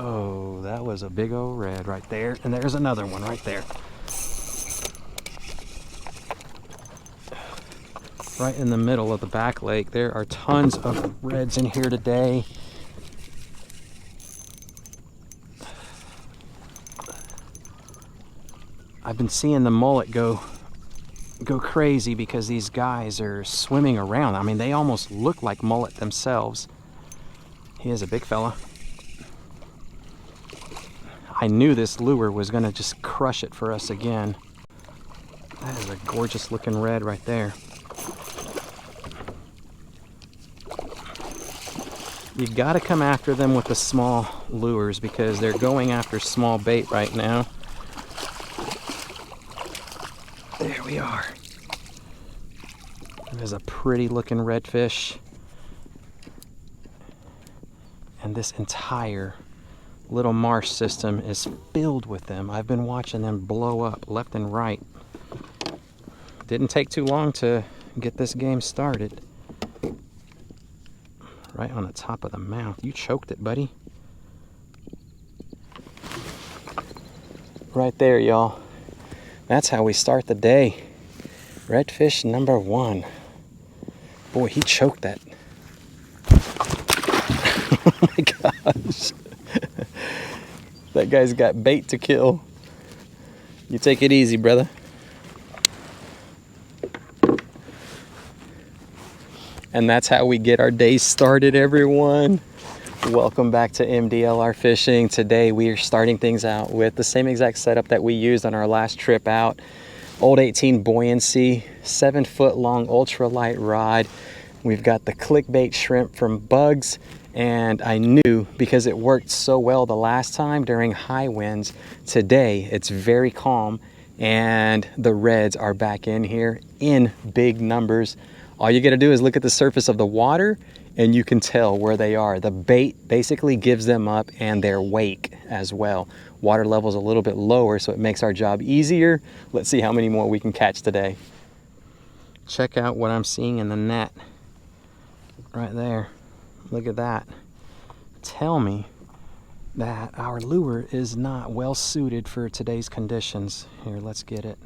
Oh, that was a big old red right there. And there's another one right there. Right in the middle of the back lake. There are tons of reds in here today. I've been seeing the mullet go crazy because these guys are swimming around. I mean, they almost look like mullet themselves. He is a big fella. I knew this lure was gonna just crush it for us again. That is a gorgeous looking red right there. You gotta come after them with the small lures because they're going after small bait right now. There we are. There's a pretty looking redfish. And this entire little marsh system is filled with them. I've been watching them blow up left and right. Didn't take too long to get this game started. Right on the top of the mouth. You choked it, buddy. Right there, y'all. That's how we start the day. Redfish number 1. Boy, he choked that. Oh my gosh. That guy's got bait to kill. You take it easy, brother. And that's how we get our day started, everyone. Welcome back to MDLR Fishing. Today we are starting things out with the same exact setup that we used on our last trip out. Old 18 buoyancy, 7-foot long ultralight rod. We've got the clickbait shrimp from Bugs, and I knew because it worked so well the last time during high winds. Today it's very calm and the reds are back in here in big numbers. All you gotta do is look at the surface of the water and you can tell where they are. The bait basically gives them up and their wake as well. Water level's a little bit lower, so it makes our job easier. Let's see how many more we can catch today. Check out what I'm seeing in the net right there. Look at that. Tell me that our lure is not well suited for today's conditions. Here, let's get it.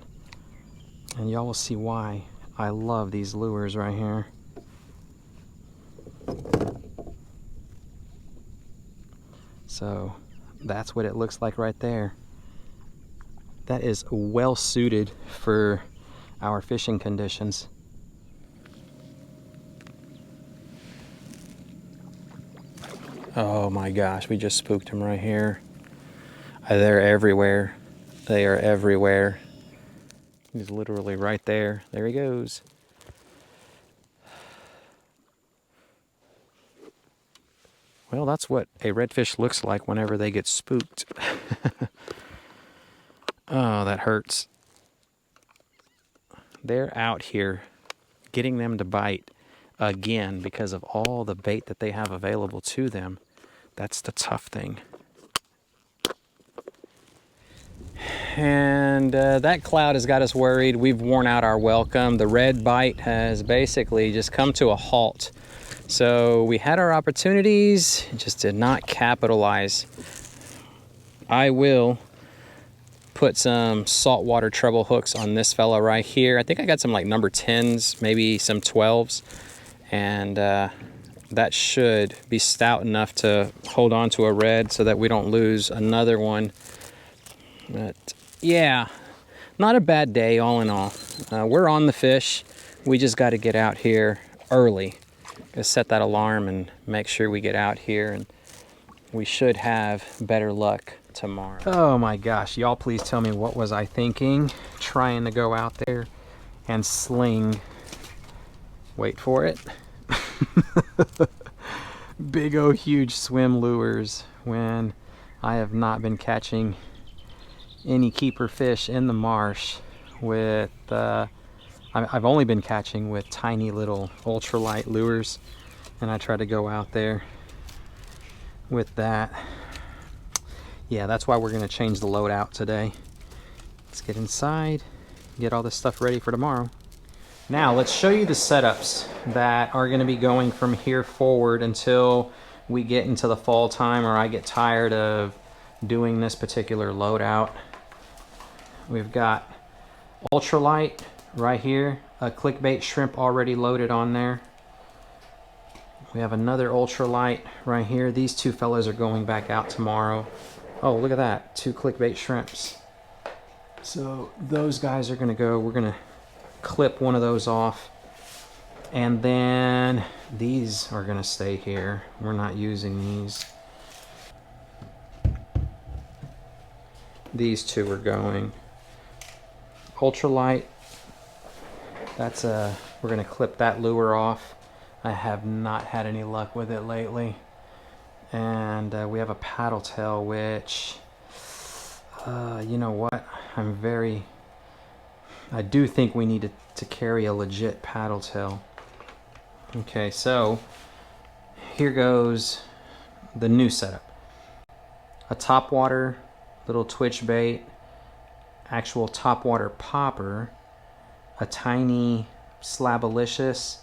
And y'all will see why I love these lures right here. So that's what it looks like right there. That is well suited for our fishing conditions. Oh my gosh, we just spooked him right here. They're everywhere. They are everywhere. He's literally right there. There he goes. Well, that's what a redfish looks like whenever they get spooked. Oh, that hurts. They're out here getting them to bite again because of all the bait that they have available to them. That's the tough thing. And that cloud has got us worried. We've worn out our welcome. The red bite has basically just come to a halt. So we had our opportunities, just did not capitalize. I will put some saltwater treble hooks on this fella right here. I think I got some like number 10s, maybe some 12s. And that should be stout enough to hold on to a red so that we don't lose another one. But yeah, not a bad day all in all. We're on the fish. We just got to get out here early. Just set that alarm and make sure we get out here, and we should have better luck tomorrow. Oh my gosh, y'all please tell me, what was I thinking trying to go out there and sling, wait for it, big old huge swim lures when I have not been catching any keeper fish in the marsh with I've only been catching with tiny little ultralight lures, and I try to go out there with that. Yeah, that's why we're going to change the load out today. Let's get inside, get all this stuff ready for tomorrow. Now let's show you the setups that are going to be going from here forward until we get into the fall time, or I get tired of doing this particular loadout. We've got ultralight right here, a clickbait shrimp already loaded on there. We have another ultralight right here. These two fellas are going back out tomorrow. Oh, look at that, 2 clickbait shrimps. So those guys are gonna go, we're gonna clip one of those off. And then these are gonna stay here. We're not using these. These 2 are going. Ultralight, that's we're gonna clip that lure off. I have not had any luck with it lately. And we have a paddle tail, which, you know what? I do think we need to carry a legit paddle tail. Okay, so here goes the new setup. A topwater little twitch bait, actual topwater popper, a tiny slabalicious,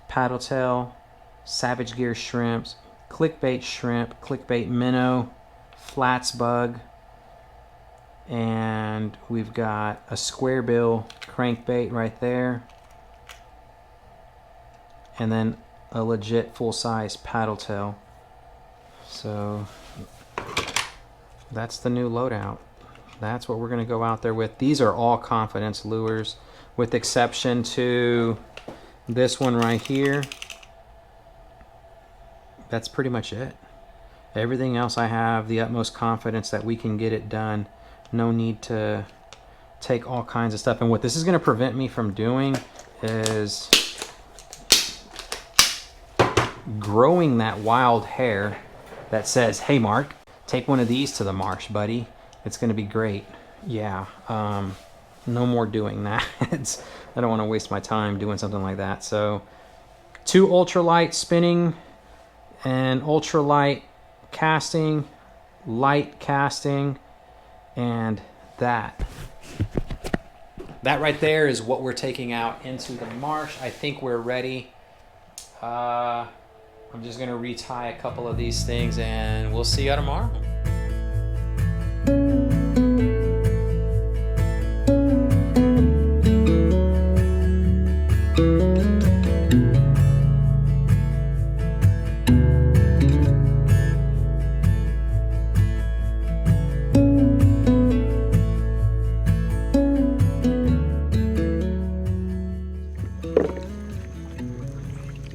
paddle tail, savage gear shrimps, clickbait shrimp, clickbait minnow, flats bug, and we've got a square bill crankbait right there, and then a legit full-size paddle tail. So that's the new loadout. That's what we're going to go out there with. These are all confidence lures, with exception to this one right here. That's pretty much it. Everything else I have the utmost confidence that we can get it done. No need to take all kinds of stuff. And what this is going to prevent me from doing is growing that wild hair that says, hey Mark, take one of these to the marsh, buddy. It's going to be great. Yeah, no more doing that. I don't want to waste my time doing something like that. So 2 ultralight spinning and ultralight casting, light casting, and that right there is what we're taking out into the marsh. I think we're ready. I'm just going to retie a couple of these things, and we'll see you tomorrow.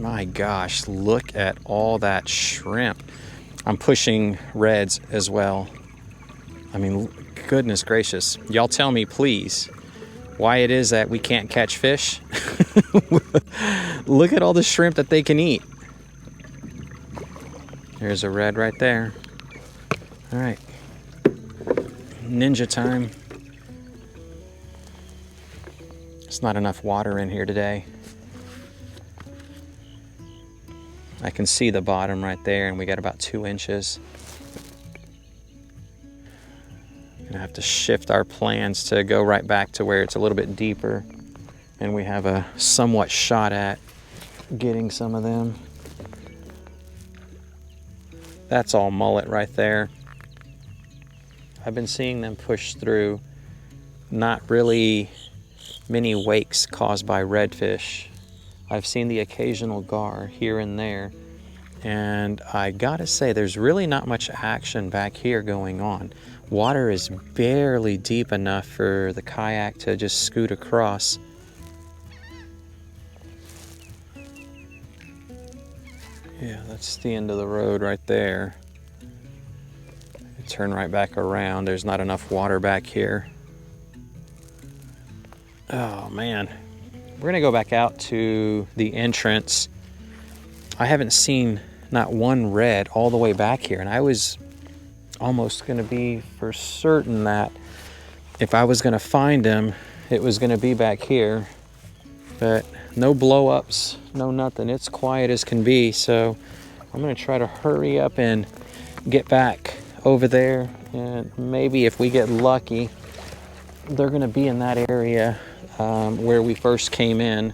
My gosh, look at all that shrimp. I'm pushing reds as well. I mean, goodness gracious. Y'all tell me, please, why it is that we can't catch fish. Look at all the shrimp that they can eat. There's a red right there. All right, ninja time. There's not enough water in here today. I can see the bottom right there, and we got about 2 inches. Gonna have to shift our plans to go right back to where it's a little bit deeper, and we have a somewhat shot at getting some of them. That's all mullet right there. I've been seeing them push through. Not really many wakes caused by redfish. I've seen the occasional gar here and there, and I gotta say there's really not much action back here going on. Water is barely deep enough for the kayak to just scoot across. Yeah, that's the end of the road right there. Turn right back around. There's not enough water back here. Oh man. We're gonna go back out to the entrance. I haven't seen not one red all the way back here, and I was almost gonna be for certain that if I was gonna find him, it was gonna be back here. But no blow-ups, no nothing. It's quiet as can be, so I'm gonna try to hurry up and get back over there, and maybe if we get lucky, they're gonna be in that area where we first came in.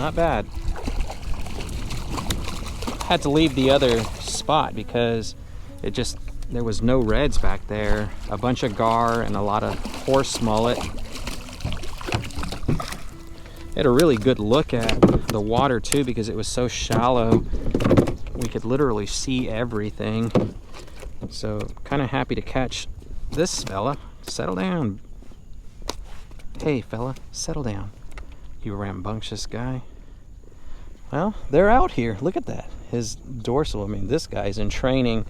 not bad. Had to leave the other spot because there was no reds back there. A bunch of gar and a lot of horse mullet. Had a really good look at the water too because it was so shallow. We could literally see everything. So kind of happy to catch this fella. Settle down. Hey fella, settle down. You rambunctious guy. Well, they're out here. Look at that. His dorsal, I mean, this guy's in training.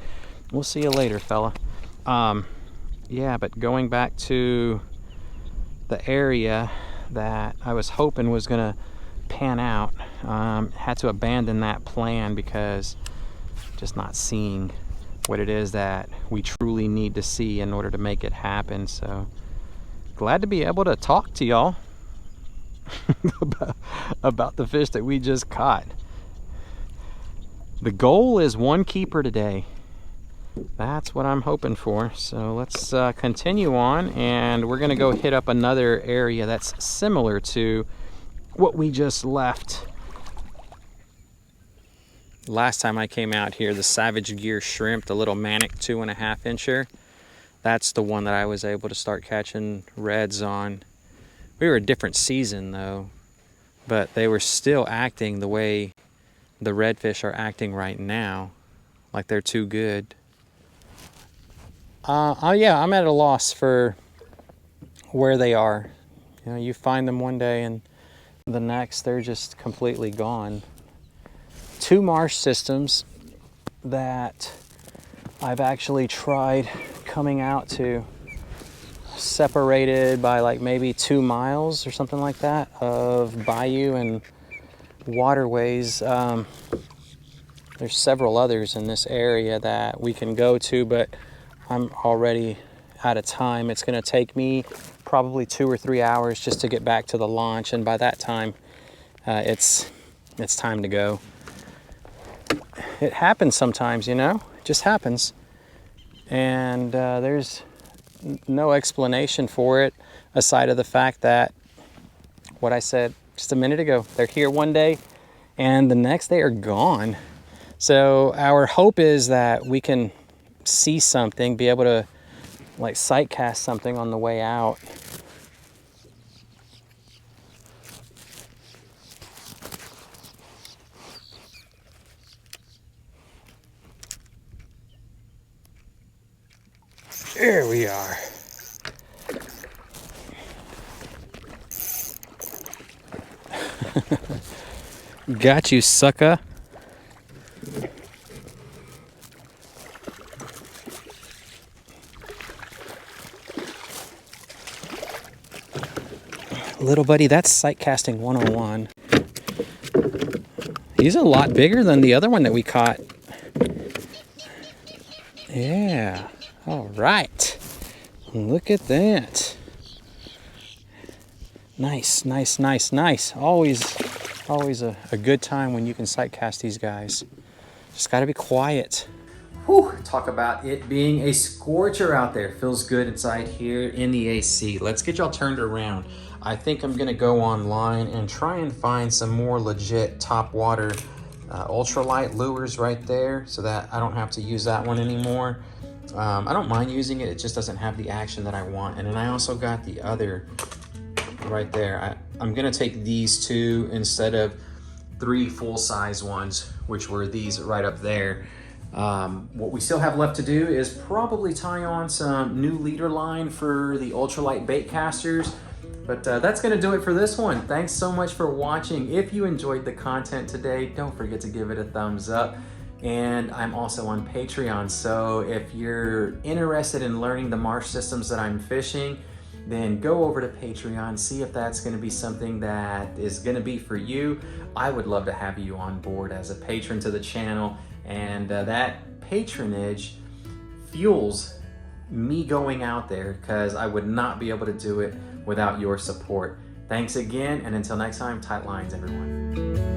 We'll see you later, fella. Yeah, but going back to the area that I was hoping was gonna pan out, had to abandon that plan because just not seeing what it is that we truly need to see in order to make it happen. So glad to be able to talk to y'all about the fish that we just caught. The goal is one keeper today. That's what I'm hoping for. So let's continue on, and we're gonna go hit up another area that's similar to what we just left. Last time I came out here, the Savage Gear shrimp, the little Manic 2.5 incher, that's the one that I was able to start catching reds on. We were a different season though, but they were still acting the way the redfish are acting right now, like they're too good. Yeah, I'm at a loss for where they are. You know, you find them one day and the next they're just completely gone. 2 marsh systems that I've actually tried coming out to, separated by like maybe 2 miles or something like that of bayou and waterways. There's several others in this area that we can go to, but I'm already out of time. It's going to take me probably 2 or 3 hours just to get back to the launch, and by that time it's time to go. It happens sometimes, you know, it just happens, and there's no explanation for it aside of the fact that what I said just a minute ago, they're here one day and the next they are gone. So our hope is that we can see something, be able to like sight cast something on the way out. There we are. Got you, sucker. Little buddy, that's sight casting 101. He's a lot bigger than the other one that we caught. Yeah. All right, look at that. Nice, nice, nice, nice. Always a good time when you can sight cast these guys. Just gotta be quiet. Whew, talk about it being a scorcher out there. Feels good inside here in the AC. Let's get y'all turned around. I think I'm gonna go online and try and find some more legit top water ultralight lures right there so that I don't have to use that one anymore. I don't mind using it, it just doesn't have the action that I want. And then I also got the other right there. I'm gonna take these 2 instead of 3 full-size ones, which were these right up there. What we still have left to do is probably tie on some new leader line for the ultralight bait casters. But that's gonna do it for this one. Thanks so much for watching. If you enjoyed the content today, don't forget to give it a thumbs up. And I'm also on Patreon, so if you're interested in learning the marsh systems that I'm fishing, then go over to Patreon, see if that's gonna be something that is gonna be for you. I would love to have you on board as a patron to the channel, and that patronage fuels me going out there, because I would not be able to do it without your support. Thanks again, and until next time, tight lines, everyone.